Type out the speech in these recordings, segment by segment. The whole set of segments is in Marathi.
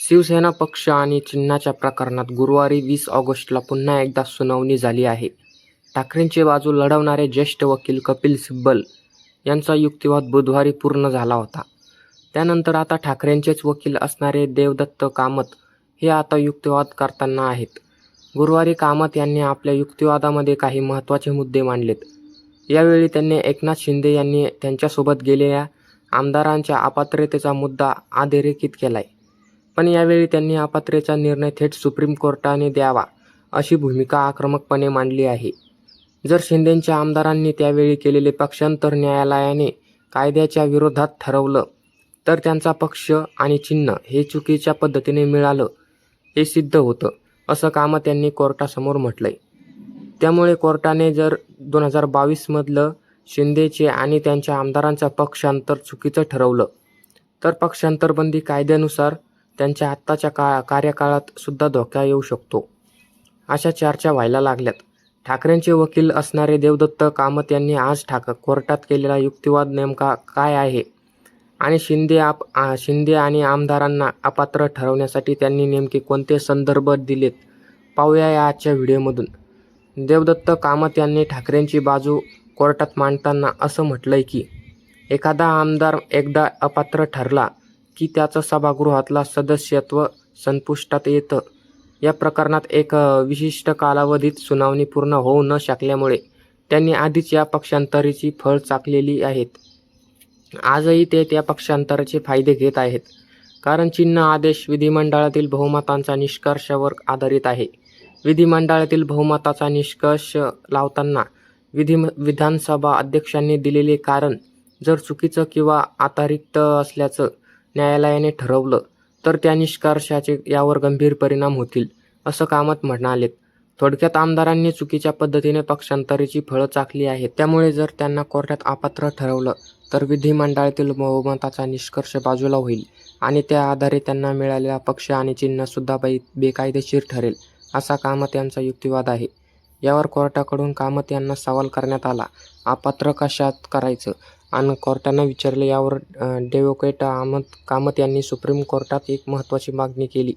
शिवसेना पक्ष आणि चिन्हाच्या प्रकरणात गुरुवारी 20 ऑगस्टला पुन्हा एकदा सुनावणी झाली आहे. ठाकरेंची बाजू लढवणारे ज्येष्ठ वकील कपिल सिब्बल यांचा युक्तिवाद बुधवारी पूर्ण झाला होता. त्यानंतर आता ठाकरेंचेच वकील असणारे देवदत्त कामत हे आता युक्तिवाद करताना आहेत. गुरुवारी कामत यांनी आपल्या युक्तिवादामध्ये काही महत्त्वाचे मुद्दे मांडलेत. यावेळी त्यांनी एकनाथ शिंदे यांनी त्यांच्यासोबत गेलेल्या आमदारांच्या अपात्रतेचा मुद्दा अधोरेखित केलाय. पण यावेळी त्यांनी अपात्रतेचा निर्णय थेट सुप्रीम कोर्टाने द्यावा अशी भूमिका आक्रमकपणे मांडली आहे. जर शिंदेंच्या आमदारांनी त्यावेळी केलेले पक्षांतर न्यायालयाने कायद्याच्या विरोधात ठरवलं तर त्यांचा पक्ष आणि चिन्ह हे चुकीच्या पद्धतीने मिळालं हे सिद्ध होतं, असं कामत यांनी कोर्टासमोर म्हटलंय. त्यामुळे कोर्टाने जर 2022 शिंदेचे आणि त्यांच्या आमदारांचं पक्षांतर चुकीचं ठरवलं तर पक्षांतरबंदी कायद्यानुसार त्यांच्या आत्ताच्या कार्यकाळात सुद्धा धोका येऊ शकतो, अशा चर्चा व्हायला लागल्यात. ठाकरेंचे वकील असणारे देवदत्त कामत यांनी आज कोर्टात केलेला युक्तिवाद नेमका काय आहे आणि शिंदे आणि आमदारांना अपात्र ठरवण्यासाठी त्यांनी नेमके कोणते संदर्भ दिलेत पाहूया या आजच्या व्हिडिओमधून. देवदत्त कामत यांनी ठाकरेंची बाजू कोर्टात मांडताना असं म्हटलंय की एखादा आमदार एकदा अपात्र ठरला की त्याचं सभागृहातला सदस्यत्व संपुष्टात येतं. या प्रकरणात एक विशिष्ट कालावधीत सुनावणी पूर्ण होऊ न शकल्यामुळे त्यांनी आधीच या पक्षांतराची फळ चाखलेली आहेत. आजही ते त्या पक्षांतराचे फायदे घेत आहेत, कारण चिन्ह आदेश विधिमंडळातील बहुमतांच्या निष्कर्षावर आधारित आहे. विधिमंडळातील बहुमताचा निष्कर्ष लावताना विधानसभा अध्यक्षांनी दिलेले कारण जर चुकीचं किंवा अतिरिक्त असल्याचं न्यायालयाने ठरवलं तर त्या निष्कर्षाचे यावर गंभीर परिणाम होतील, असं कामत म्हणालेत. थोडक्यात आमदारांनी चुकीच्या पद्धतीने पक्षांतराची फळं चाखली आहेत. त्यामुळे जर त्यांना कोर्टात अपात्र ठरवलं तर विधिमंडळातील बहुमताचा निष्कर्ष बाजूला होईल आणि त्या आधारे त्यांना मिळालेला पक्ष आणि चिन्हसुद्धा बेकायदेशीर ठरेल, असा कामत यांचा युक्तिवाद आहे. यावर कोर्टाकडून कामत यांना सवाल करण्यात आला, अपात्र कशात करायचं, आणि कोर्टानं विचारले. यावर ॲडव्होकेट कामत यांनी सुप्रीम कोर्टात एक महत्त्वाची मागणी केली.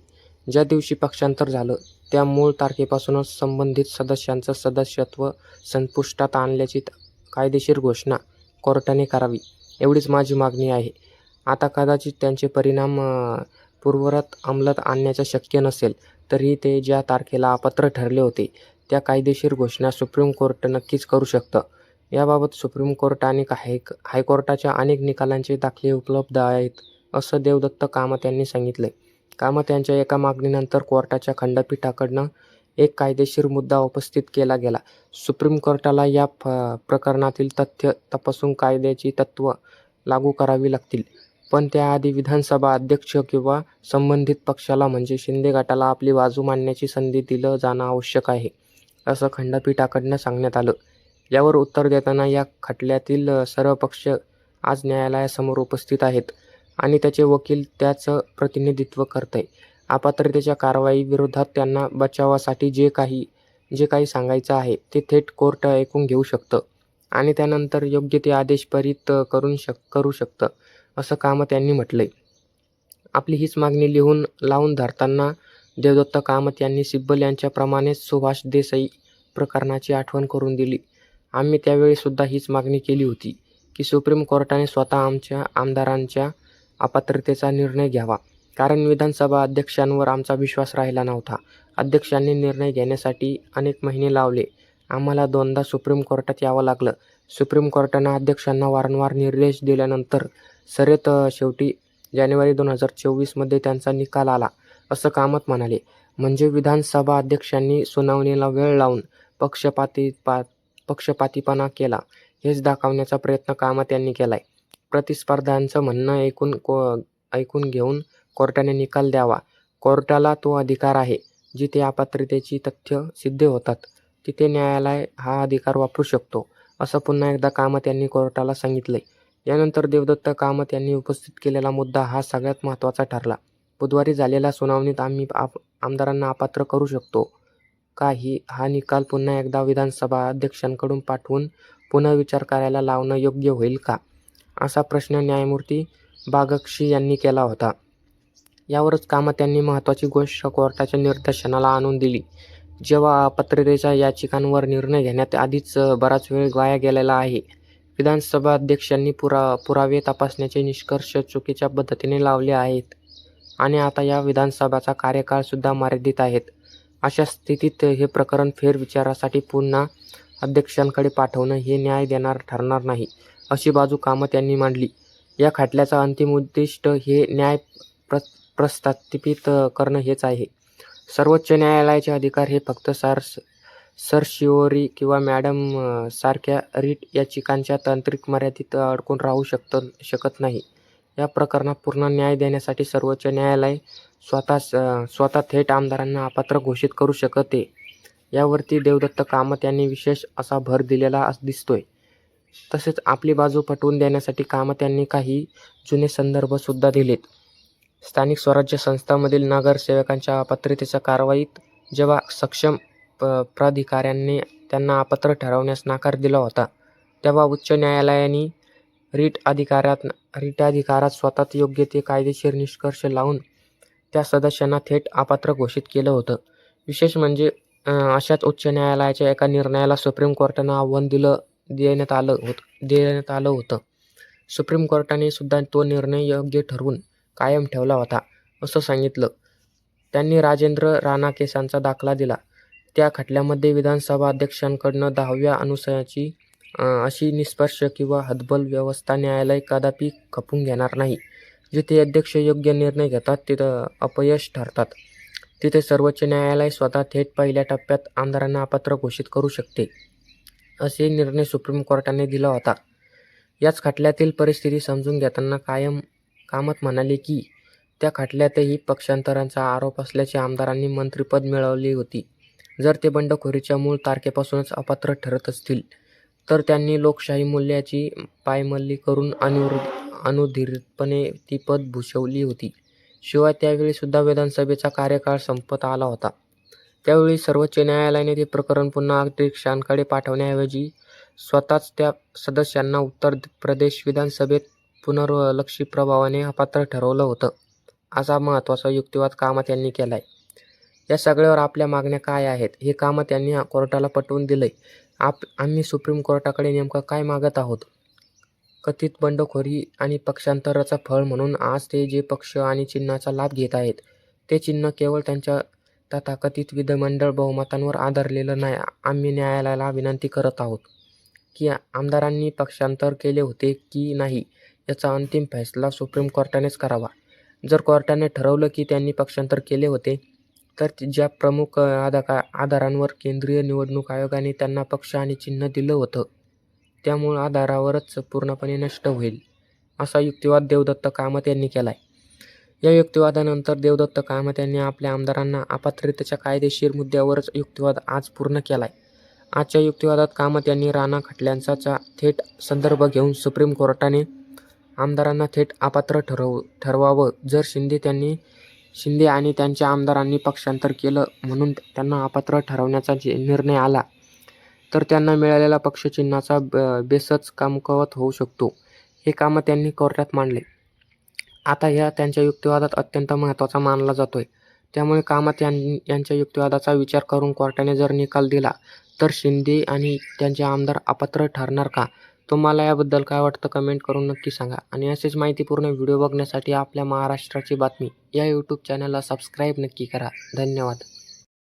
ज्या दिवशी पक्षांतर झालं त्या मूळ तारखेपासूनच संबंधित सदस्यांचं सदस्यत्व संपुष्टात आणल्याची कायदेशीर घोषणा कोर्टाने करावी, एवढीच माझी मागणी आहे. आता कदाचित त्यांचे परिणाम पूर्ववत अंमलात आणण्याचं शक्य नसेल तरीही ते ज्या तारखेला अपात्र ठरले होते त्या कायदेशीर घोषणा सुप्रीम कोर्ट नक्कीच करू शकतं. याबाबत सुप्रीम कोर्ट आणि हायकोर्टाच्या अनेक निकालांचे दाखले उपलब्ध आहेत, असं देवदत्त कामत यांनी सांगितलंय. कामत यांच्या एका मागणीनंतर कोर्टाच्या खंडपीठाकडनं एक कायदेशीर मुद्दा उपस्थित केला गेला. सुप्रीम कोर्टाला या प्रकरणातील तथ्य तपासून कायद्याची तत्त्व लागू करावी लागतील, पण त्याआधी विधानसभा अध्यक्ष किंवा संबंधित पक्षाला म्हणजे शिंदे गटाला आपली बाजू मांडण्याची संधी दिलं जाणं आवश्यक आहे, असं खंडपीठाकडनं सांगण्यात आलं. यावर उत्तर देताना या खटल्यातील सर्व पक्ष आज न्यायालयासमोर उपस्थित आहेत आणि त्याचे वकील त्याचं प्रतिनिधित्व करतंय. अपात्रतेच्या कारवाई विरोधात त्यांना बचावासाठी जे काही सांगायचं आहे ते थेट कोर्ट ऐकून घेऊ शकतं आणि त्यानंतर योग्य ते आदेश पारित करू शकतं, असं कामत यांनी म्हटलंय. आपली हीच मागणी लावून धरताना देवदत्त कामत यांनी सिब्बल यांच्याप्रमाणेच सुभाष देसाई प्रकरणाची आठवण करून दिली. आम्ही त्यावेळी सुद्धा हीच मागणी केली होती की सुप्रीम कोर्टाने स्वतः आमच्या आमदारांच्या अपात्रतेचा निर्णय घ्यावा, कारण विधानसभा अध्यक्षांवर आमचा विश्वास राहिला नव्हता. अध्यक्षांनी निर्णय घेण्यासाठी अनेक महिने लावले. आम्हाला 2दा सुप्रीम कोर्टात यावं लागलं. सुप्रीम कोर्टानं अध्यक्षांना वारंवार निर्देश दिल्यानंतर शेवटी जानेवारी 2024 त्यांचा निकाल आला, असं कामत म्हणाले. म्हणजे विधानसभा अध्यक्षांनी सुनावणीला वेळ लावून पक्षपातीपणा केला हेच दाखवण्याचा प्रयत्न कामत यांनी केलाय. प्रतिस्पर्ध्यांचं म्हणणं ऐकून घेऊन कोर्टाने निकाल द्यावा. कोर्टाला तो अधिकार आहे. जिथे अपात्रतेची तथ्य सिद्ध होतात तिथे न्यायालय हा अधिकार वापरू शकतो, असं पुन्हा एकदा कामत यांनी कोर्टाला सांगितलंय. यानंतर देवदत्त कामत यांनी उपस्थित केलेला मुद्दा हा सगळ्यात महत्त्वाचा ठरला. बुधवारी झालेल्या सुनावणीत आम्ही आमदारांना अपात्र करू शकतो का हा निकाल पुन्हा एकदा विधानसभा अध्यक्षांकडून पाठवून पुनर्विचार करायला लावणं योग्य होईल का, असा प्रश्न न्यायमूर्ती बागक्षी यांनी केला होता. यावरच कामत यांनी महत्त्वाची गोष्ट कोर्टाच्या निदर्शनाला आणून दिली. जेव्हा अपात्रतेच्या याचिकांवर निर्णय घेण्यात आधीच बराच वेळ वाया गेलेला आहे. विधानसभा अध्यक्षांनी पुरावे तपासण्याचे निष्कर्ष चुकीच्या पद्धतीने लावले आहेत आणि आता या विधानसभाचा कार्यकाळसुद्धा मर्यादित आहेत. अशा स्थितीत हे प्रकरण फेरविचारासाठी पुन्हा अध्यक्षांकडे पाठवणं हे न्याय देणारं ठरणार नाही, अशी बाजू कामत यांनी मांडली. या खटल्याचं अंतिम उद्दिष्ट हे न्याय प्रस्थापित करणं हेच आहे. सर्वोच्च न्यायालयाचे अधिकार हे फक्त सरशिओरी किंवा मॅडम सारख्या रिट याचिकांच्या तांत्रिक मर्यादेत अडकून राहू शकत नाही. या प्रकरणात पूर्ण न्याय देण्यासाठी सर्वोच्च न्यायालय स्वतः थेट आमदारांना अपात्र घोषित करू शकते. यावरती देवदत्त कामत यांनी विशेष असा भर दिलेला दिसतोय. तसेच आपली बाजू पटवून देण्यासाठी कामत यांनी काही जुने संदर्भसुद्धा दिलेत. स्थानिक स्वराज्य संस्थांमधील नगरसेवकांच्या अपात्रतेच्या कारवाईत जेव्हा सक्षम प्राधिकाऱ्यांनी त्यांना अपात्र ठरवण्यास नकार दिला होता, तेव्हा उच्च न्यायालयाने रिट अधिकारात स्वतः योग्य ते कायदेशीर निष्कर्ष लावून त्या सदस्यांना थेट अपात्र घोषित केलं होतं. विशेष म्हणजे अशाच उच्च न्यायालयाच्या एका निर्णयाला सुप्रीम कोर्टानं आव्हान देण्यात आलं होतं. सुप्रीम कोर्टाने सुद्धा तो निर्णय योग्य ठरवून कायम ठेवला होता, असं सांगितलं. त्यांनी राजेंद्र राणा केसांचा दाखला दिला. त्या खटल्यामध्ये विधानसभा अध्यक्षांकडनं 10व्या अनुसूचीची अशी निष्पक्ष किंवा हतबल व्यवस्था न्यायालय कदापि खपवून घेणार नाही. जिथे अध्यक्ष योग्य निर्णय घेतात तिथं अपयश ठरतात. तिथे सर्वोच्च न्यायालय स्वतः थेट पहिल्या टप्प्यात आमदारांना अपात्र घोषित करू शकते, असे निर्णय सुप्रीम कोर्टाने दिला होता. याच खटल्यातील परिस्थिती समजून घेताना कामत म्हणाले की त्या खटल्यातही पक्षांतराचा आरोप असल्याचे आमदारांनी मंत्रिपद मिळवली होती. जर ते बंडखोरीच्या मूळ तारखेपासूनच अपात्र ठरत असतील तर त्यांनी लोकशाही मूल्याची पायमल्ली करून अनधिकृतपणे ती पद भूषवली होती. शिवाय त्यावेळीसुद्धा विधानसभेचा कार्यकाळ संपत आला होता. त्यावेळी सर्वोच्च न्यायालयाने ते प्रकरण पुन्हा अध्यक्षांकडे पाठवण्याऐवजी स्वतःच त्या सदस्यांना उत्तर प्रदेश विधानसभेत पुनर्लक्षी प्रभावाने अपात्र ठरवलं होतं, असा महत्त्वाचा युक्तिवाद कामत यांनी केलाय. या सगळ्यावर आपल्या मागण्या काय आहेत हे कामत यांनी कोर्टाला पटवून दिलंय. आम्ही सुप्रीम कोर्टाकडे नेमकं काय मागत आहोत? कथित बंडखोरी आणि पक्षांतराचा फळ म्हणून आज ते जे पक्ष आणि चिन्हाचा लाभ घेत आहेत, ते चिन्ह केवळ त्यांच्या तथाकथित विधिमंडळ बहुमतांवर आधारलेलं नाही. आम्ही न्यायालयाला विनंती करत आहोत की आमदारांनी पक्षांतर केले होते की नाही याचा अंतिम फैसला सुप्रीम कोर्टानेच करावा. जर कोर्टाने ठरवलं की त्यांनी पक्षांतर केले होते, तर ज्या प्रमुख आधारांवर केंद्रीय निवडणूक आयोगाने त्यांना पक्ष आणि चिन्ह दिलं होतं, त्या मूळ आधारावरच पूर्णपणे नष्ट होईल, असा युक्तिवाद देवदत्त कामत यांनी केलाय. या युक्तिवादानंतर देवदत्त कामत यांनी आपल्या आमदारांना अपात्रतेच्या कायदेशीर मुद्द्यावरच युक्तिवाद आज पूर्ण केलाय. आजच्या युक्तिवादात कामत यांनी राणा खटल्यांचा थेट संदर्भ घेऊन सुप्रीम कोर्टाने आमदारांना थेट अपात्र ठरवावं. जर शिंदे आणि त्यांच्या आमदारांनी पक्षांतर केलं म्हणून त्यांना अपात्र ठरवण्याचा निर्णय आला, तर त्यांना मिळालेला पक्षचिन्हाचा बेसच कमकुवत होऊ शकतो, हे कामत यांनी कोर्टात मांडले. आता ह्या त्यांच्या युक्तिवादात अत्यंत महत्त्वाचा मानला जातोय. त्यामुळे कामत यांच्या युक्तिवादाचा विचार करून कोर्टाने जर निकाल दिला तर शिंदे आणि त्यांचे आमदार अपात्र ठरणार का? तुम्हाला याबद्दल काय वाटतं कमेंट करून नक्की सांगा. आणि असेच माहितीपूर्ण व्हिडिओ बघण्यासाठी आपल्या महाराष्ट्राची बातमी या यूट्यूब चॅनलला सबस्क्राईब नक्की करा. धन्यवाद.